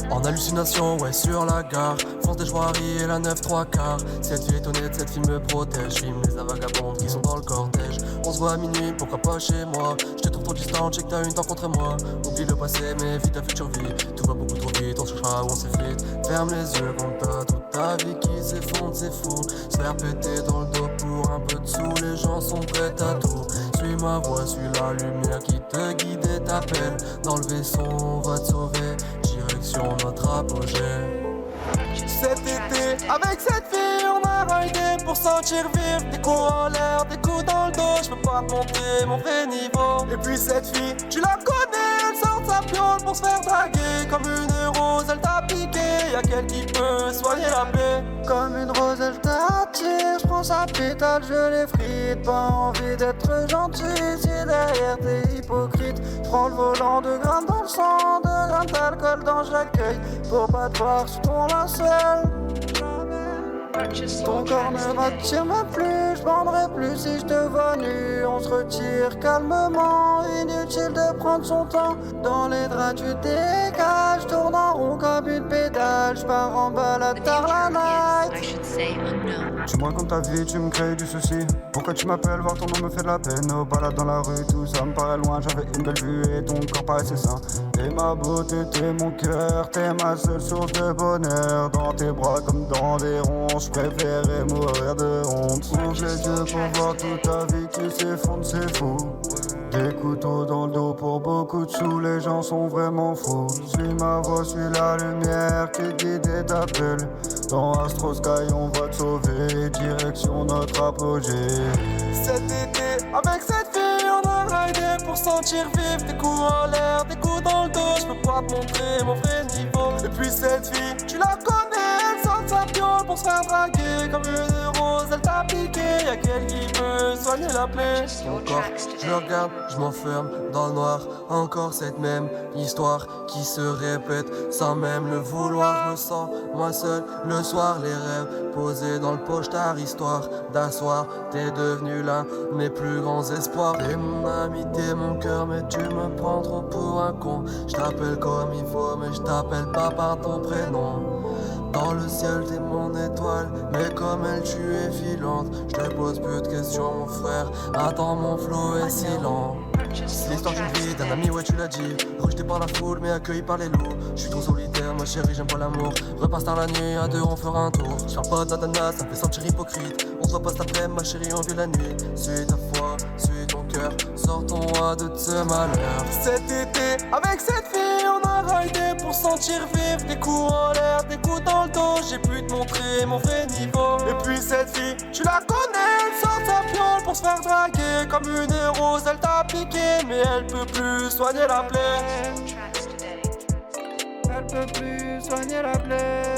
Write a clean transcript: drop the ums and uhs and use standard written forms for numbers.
En hallucination, ouais, sur la gare. Fonce des Joiries et la 9-3 quarts. Cette fille est honnête, cette fille me protège. Filme les vagabondes qui sont dans le cortège. On se voit à minuit, pourquoi pas chez moi. Je te trouve trop distant, check t'as une dent contre moi. Oublie le passé, mais vite ta future vie. Tout va beaucoup trop vite, on cherchera où on s'effrite. Ferme les yeux quand t'as toute ta vie qui s'effondre, c'est fou. Se faire péter dans le dos pour un peu de sous. Les gens sont prêts à tout. Suis ma voix, suis la lumière qui te guide et t'appelle. Dans le vaisseau, on va te sauver. Direction notre apogée. Cet été, avec cette fille, on a raidé pour sentir vivre. Des coups en l'air, des coups dans le dos. Je peux pas te montrer mon vrai niveau. Et puis cette fille, tu la connais, elle sort de sa piole pour se faire draguer. Comme une rose, elle t'a piqué. Y'a qu'elle qui peut soigner la plaie. Comme une rose, elle t'attire. Je prends sa pétale, je l'effrite. Pas envie d'être gentil si derrière t'es hypocrite. Je prends le volant, 2 grammes dans le sang, 2 grammes d'alcool dans chaque œil. Pour pas te voir sur ton linceul. Ton corps ne m'attire même plus, je vendrai plus si je te vois nu. On se retire calmement, inutile de prendre son temps. Dans les draps tu dégages, tourne en rond comme une pédale. Je pars en balade tard la night. Dis-moi comme ta vie, tu me crées du souci. Pourquoi tu m'appelles, voir ton nom me fait de la peine. Nos balades dans la rue, tout ça me paraît loin. J'avais une belle vue et ton corps paraissait sain. T'es ma beauté, t'es mon cœur, t'es ma seule source de bonheur. Dans tes bras comme dans des ronds, je préférais mourir de honte. Ouvre les yeux pour voir toute ta vie qui s'effondre, c'est fou. Des couteaux dans le dos pour beaucoup de sous, les gens sont vraiment fous. Suis ma voix, suis la lumière qui guide et t'appelle. Dans Astro Sky, on va te sauver, direction notre apogée. Cet été, avec cette fille, on a raidé pour sentir vivre. Des coups en l'air, des coups dans le dos. Je peux pas te montrer mon vrai niveau. Et puis cette fille, tu la connais, elle sort de sa piole pour se faire draguer. Comme une rose, elle t'a piqué. Y'a qu'elle qui peut soigner la plaie. Encore, je regarde, je m'enferme dans le noir. Encore cette même histoire qui se répète sans même le vouloir. Je me sens moi seul le soir, les rêves posés dans le pochetard, histoire d'asseoir. T'es devenu l'un de mes plus grands espoirs. T'es mon ami, t'es mon cœur, mais tu me prends trop pour un con. Je t'appelle comme il faut, mais je t'appelle pas par ton prénom. Dans le ciel t'es mon étoile, mais comme elle tu es filante. Je te pose plus de questions mon frère, attends mon flow est si lent. C'est l'histoire d'une vie, d'un ami, ouais tu l'as dit. Rejeté par la foule mais accueilli par les loups. Je suis trop solitaire ma chérie, j'aime pas l'amour. Repasse tard la nuit, à deux on fera un tour. Je pas d'ananas, ça me fait sentir hypocrite. On se voit pas cet après ma chérie, on vit la nuit. Suis ta foi, suis ton cœur, sortons-moi de ce malheur. Cet été, avec cette fille, on a raidé pour sentir vivre. Des coups en l'air, des coups dans le dos. J'ai pu te montrer mon vrai niveau. Et puis cette fille, tu la connais, elle sort de sa piole pour se faire draguer. Comme une rose, elle t'a piqué, mais elle peut plus soigner la plaie. Elle peut plus soigner la plaie.